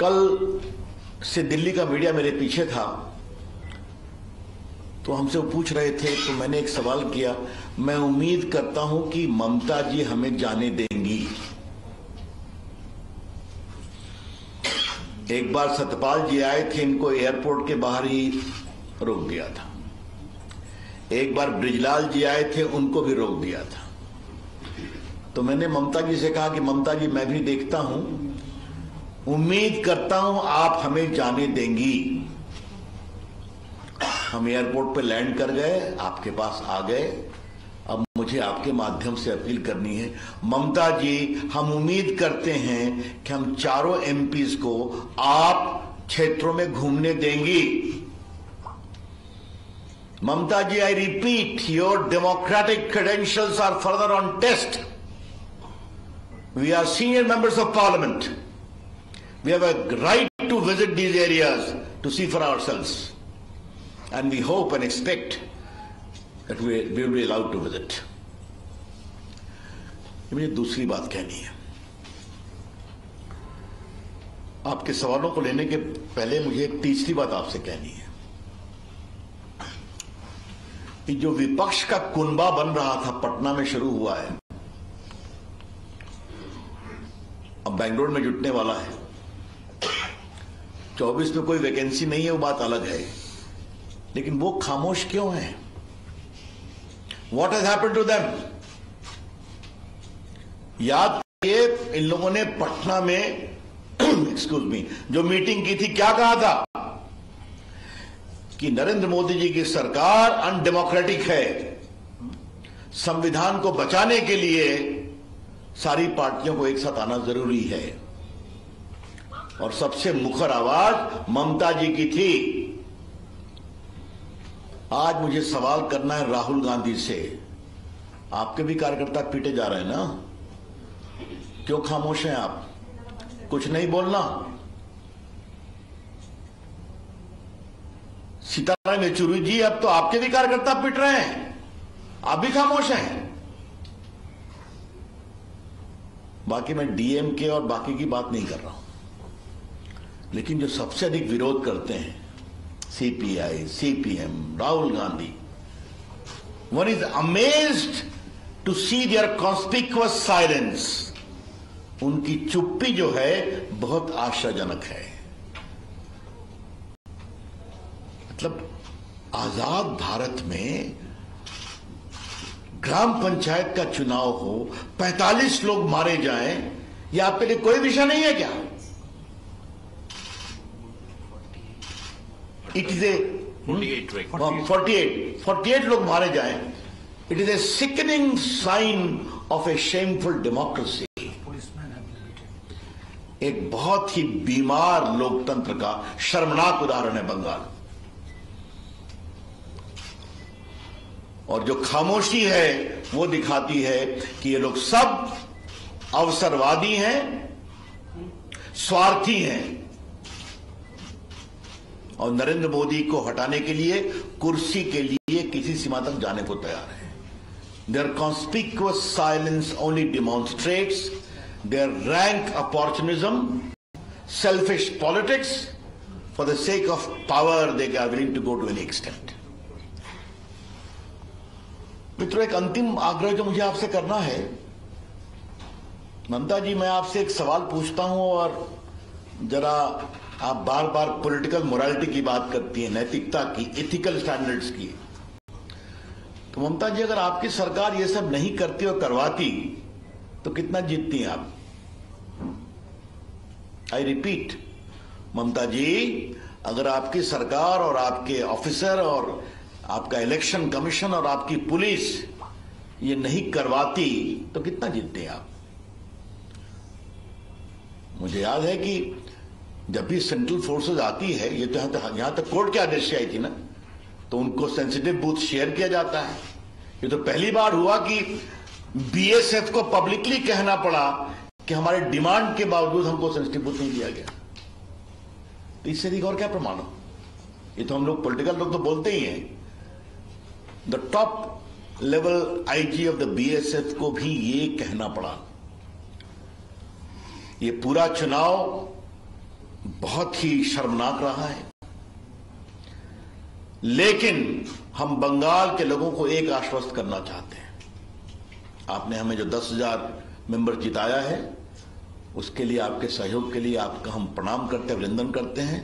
कल से दिल्ली का मीडिया मेरे पीछे था, तो हमसे वो पूछ रहे थे, तो मैंने एक सवाल किया, मैं उम्मीद करता हूं कि ममता जी हमें जाने देंगी। एक बार सतपाल जी आए थे, इनको एयरपोर्ट के बाहर ही रोक दिया था। एक बार ब्रिजलाल जी आए थे, उनको भी रोक दिया था। तो मैंने ममता जी से कहा कि ममता जी, मैं भी देखता हूं, उम्मीद करता हूं आप हमें जाने देंगी। हम एयरपोर्ट पे लैंड कर गए, आपके पास आ गए। अब मुझे आपके माध्यम से अपील करनी है, ममता जी, हम उम्मीद करते हैं कि हम चारों एमपीज को आप क्षेत्रों में घूमने देंगी। ममता जी, I repeat, your democratic credentials are further on test. We are senior members of parliament. We have a right to visit these areas to see for ourselves. And we hope and expect that we will be allowed to visit. मुझे दूसरी बात कहनी है। आपके सवालों को लेने के पहले मुझे एक तीसरी बात आपसे कहनी है कि जो विपक्ष का कुनबा बन रहा था, पटना में शुरू हुआ है, अब बेंगलोर में जुटने वाला है। 24 में कोई वैकेंसी नहीं है, वो बात अलग है, लेकिन वो खामोश क्यों हैं? What has happened to them? याद करिए, इन लोगों ने पटना में एक्सक्यूज मी, जो मीटिंग की थी, क्या कहा था कि नरेंद्र मोदी जी की सरकार अनडेमोक्रेटिक है, संविधान को बचाने के लिए सारी पार्टियों को एक साथ आना जरूरी है। और सबसे मुखर आवाज ममता जी की थी। आज मुझे सवाल करना है राहुल गांधी से, आपके भी कार्यकर्ता पीटे जा रहे हैं ना, क्यों खामोश हैं आप? कुछ नहीं बोलना? सीताराम येचुरी जी, अब तो आपके भी कार्यकर्ता पिट रहे हैं, आप भी खामोश हैं। बाकी मैं डीएमके और बाकी की बात नहीं कर रहा हूं, लेकिन जो सबसे अधिक विरोध करते हैं, CPI, CPM, Rahul Gandhi, one is amazed to see their conspicuous silence. उनकी चुप्पी जो है बहुत आशाजनक है। मतलब आजाद भारत में ग्राम पंचायत का चुनाव हो, 45 लोग मारे जाएं, यह आपके लिए कोई विषय नहीं है क्या? इट इज ए 48 लोग मारे जाएं। It is a sickening sign of a shameful democracy. एक बहुत ही बीमार लोकतंत्र का शर्मनाक उदाहरण है बंगाल। और जो खामोशी है वो दिखाती है कि ये लोग सब अवसरवादी हैं, स्वार्थी हैं, और नरेंद्र मोदी को हटाने के लिए, कुर्सी के लिए किसी सीमा तक जाने को तैयार है। Their conspicuous silence only demonstrates their rank opportunism, selfish politics. For the sake of power, they are willing to go to any extent. मित्रों, एक अंतिम आग्रह जो मुझे आपसे करना है, ममता जी, मैं आपसे एक सवाल पूछता हूं, और जरा आप बार बार पॉलिटिकल मोरालिटी की बात करती हैं, नैतिकता की, एथिकल स्टैंडर्ड्स की। तो ममता जी, अगर आपकी सरकार ये सब नहीं करती और करवाती तो कितना जीतती हैं आप? आई रिपीट, ममता जी, अगर आपकी सरकार और आपके ऑफिसर और आपका इलेक्शन कमीशन और आपकी पुलिस ये नहीं करवाती तो कितना जीतते हैं आप? मुझे याद है कि जब भी सेंट्रल फोर्सेस आती है, ये तो यहां तक कोर्ट के आदेश से आई थी ना, तो उनको सेंसिटिव बूथ शेयर किया जाता है। ये तो पहली बार हुआ कि बीएसएफ को पब्लिकली कहना पड़ा कि हमारे डिमांड के बावजूद हमको सेंसिटिव बूथ नहीं दिया गया। तो इससे अधिक और क्या प्रमाण हो? ये तो हम लोग पॉलिटिकल लोग तो बोलते ही हैं। The top level IG of the BSF को भी ये कहना पड़ा। ये पूरा चुनाव बहुत ही शर्मनाक रहा है। लेकिन हम बंगाल के लोगों को एक आश्वस्त करना चाहते हैं, आपने हमें जो 10,000 मेंबर जिताया है उसके लिए, आपके सहयोग के लिए आपका हम प्रणाम करते हैं, अभिनंदन करते हैं।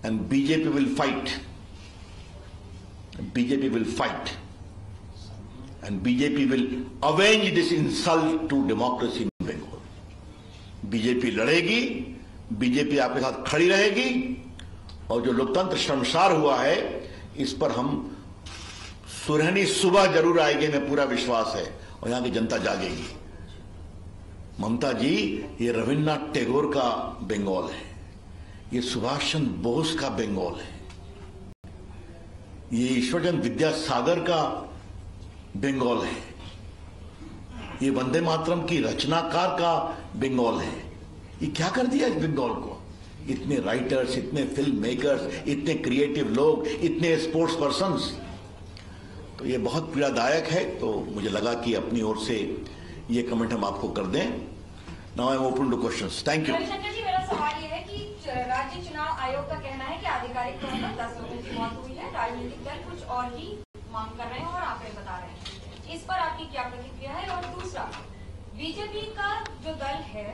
And BJP will fight, BJP will fight and BJP will avenge this insult to democracy in Bengal. BJP लड़ेगी, बीजेपी आपके साथ खड़ी रहेगी, और जो लोकतंत्र शर्मसार हुआ है इस पर हम सुनहरी सुबह जरूर आएगी, हमें पूरा विश्वास है, और यहां की जनता जागेगी। ममता जी, ये रविन्द्रनाथ टैगोर का बंगाल है, ये सुभाष चंद्र बोस का बंगाल है, ये ईश्वरचंद्र विद्यासागर का बंगाल है, ये वंदे मातरम की रचनाकार का बंगाल है। ये क्या कर दिया इस बंगाल को? इतने राइटर्स, इतने फिल्म मेकर्स, इतने क्रिएटिव लोग, इतने स्पोर्ट्स पर्सन्स, तो ये बहुत पीड़ादायक है। तो मुझे लगा कि अपनी ओर से ये कमेंट हम आपको कर दें। Now I am open to questions. Thank you. Ravishankar ji, मेरा सवाल ये है कि राज्य चुनाव आयोग का कहना है कि आधिकारिक तौर पर 10 लोगों की मौत हुई है, राजनीतिक दल कुछ और ही मांग कर रहे हैं और आंकड़े बता रहे हैं, इस पर आपकी क्या प्रतिक्रिया है? और दूसरा, बीजेपी का जो दल है,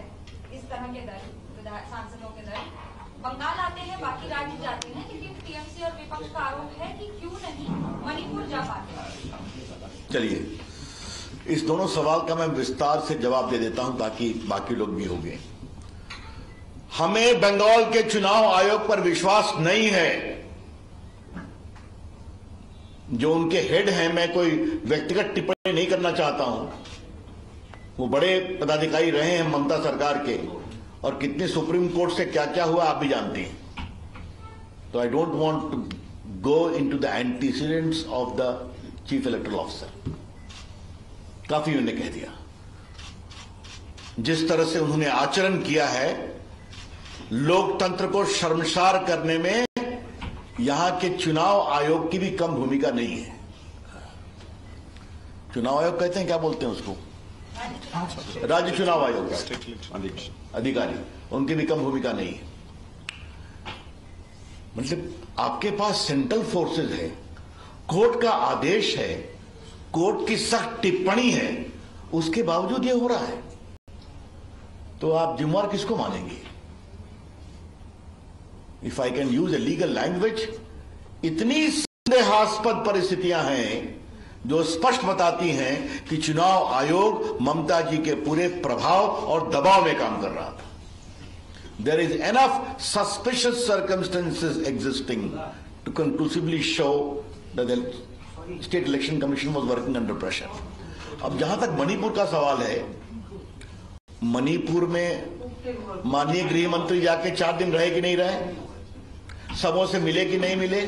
इस तरह के दल, सांसदों के दल बंगाल आते हैं, बाकी राज्य जाते हैं, लेकिन टीएमसी और विपक्ष का आरोप है कि क्यों नहीं मणिपुर जा पाते? चलिए, इस दोनों सवाल का मैं विस्तार से जवाब दे देता हूं ताकि बाकी लोग भी होंगे। हमें बंगाल के चुनाव आयोग पर विश्वास नहीं है। जो उनके हेड हैं, मैं कोई व्यक्तिगत टिप्पणी नहीं करना चाहता हूं, वो बड़े पदाधिकारी रहे हैं ममता सरकार के, और कितने सुप्रीम कोर्ट से क्या क्या हुआ आप भी जानते हैं। तो I don't want to go into the antecedents of the chief electoral officer. काफी उन्होंने कह दिया। जिस तरह से उन्होंने आचरण किया है, लोकतंत्र को शर्मसार करने में यहां के चुनाव आयोग की भी कम भूमिका नहीं है। चुनाव आयोग कहते हैं, क्या बोलते हैं उसको, राज्य चुनाव आयोग का अधिकारी, उनकी भी कम भूमिका नहीं है। मतलब आपके पास सेंट्रल फोर्सेज है, कोर्ट का आदेश है, कोर्ट की सख्त टिप्पणी है, उसके बावजूद ये हो रहा है, तो आप जिम्मेवार किसको मानेंगे? If I can use a legal language, इतनी संदेहास्पद परिस्थितियां हैं जो स्पष्ट बताती हैं कि चुनाव आयोग ममता जी के पूरे प्रभाव और दबाव में काम कर रहा था। There is enough suspicious circumstances existing to conclusively show that state election commission was working under pressure. अब जहां तक मणिपुर का सवाल है, मणिपुर में माननीय गृह मंत्री जाके 4 दिन रहे कि नहीं रहे, सबों से मिले कि नहीं मिले,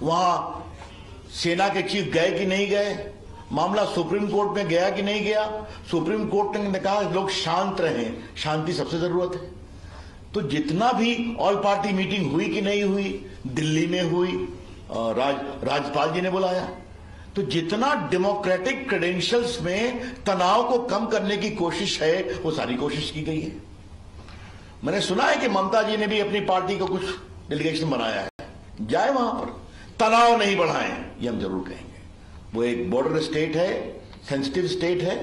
वहां सेना के चीफ गए कि नहीं गए, मामला सुप्रीम कोर्ट में गया कि नहीं गया, सुप्रीम कोर्ट ने कहा लोग शांत रहें, शांति सबसे जरूरत है। तो जितना भी ऑल पार्टी मीटिंग हुई कि नहीं हुई, दिल्ली में हुई, राज्यपाल जी ने बुलाया, तो जितना डेमोक्रेटिक क्रेडेंशियल्स में तनाव को कम करने की कोशिश है, वो सारी कोशिश की गई है। मैंने सुना है कि ममता जी ने भी अपनी पार्टी को कुछ डेलीगेशन बनाया है, जाए वहां पर, तनाव नहीं बढ़ाएं, ये हम जरूर कहेंगे। वो एक बॉर्डर स्टेट है, सेंसिटिव स्टेट है,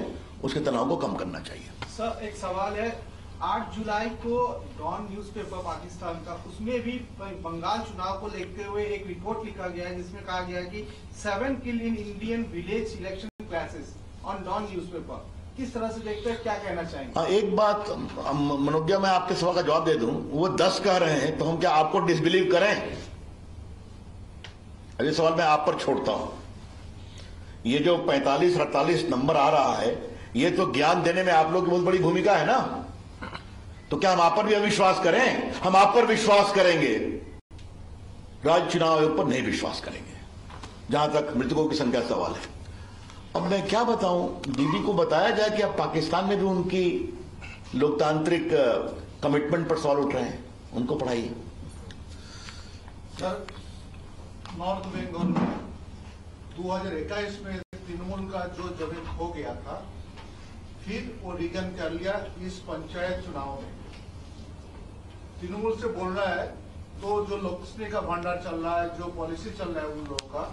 उसके तनाव को कम करना चाहिए। सर, एक सवाल है, 8 जुलाई को डॉन न्यूज़पेपर पाकिस्तान का, उसमें भी बंगाल चुनाव को लेते हुए एक रिपोर्ट लिखा गया है जिसमें कहा गया है कि 7 kill in Indian village election classes on Dawn newspaper. किस तरह से देखते हैं, क्या कहना चाहेंगे? हाँ, एक बात मनोज्ञा, मैं आपके सवाल का जवाब दे दूं। वो 10 कह रहे हैं, तो हम क्या आपको डिसबिलीव करें? अगले सवाल मैं आप पर छोड़ता हूं। ये जो 45-48 नंबर आ रहा है, ये तो ज्ञान देने में आप लोग की बहुत बड़ी भूमिका है ना, तो क्या हम आप पर भी अविश्वास करें? हम आप पर विश्वास करेंगे, राज्य चुनाव आयोग पर नहीं विश्वास करेंगे, जहां तक मृतकों की संख्या सवाल है। अब मैं क्या बताऊं, दीदी को बताया जाए कि अब पाकिस्तान में भी उनकी लोकतांत्रिक कमिटमेंट पर सवाल उठ रहे हैं, उनको पढ़ाइए। सर, नॉर्थ बंगाल में 2021 में तृणमूल का जो जमीन खो गया था, फिर वो रिगन कर लिया इस पंचायत चुनाव में। तृणमूल से बोल रहा है, तो जो लक्ष्मी का भंडार चल रहा है, जो पॉलिसी चल रहा है उन लोगों का,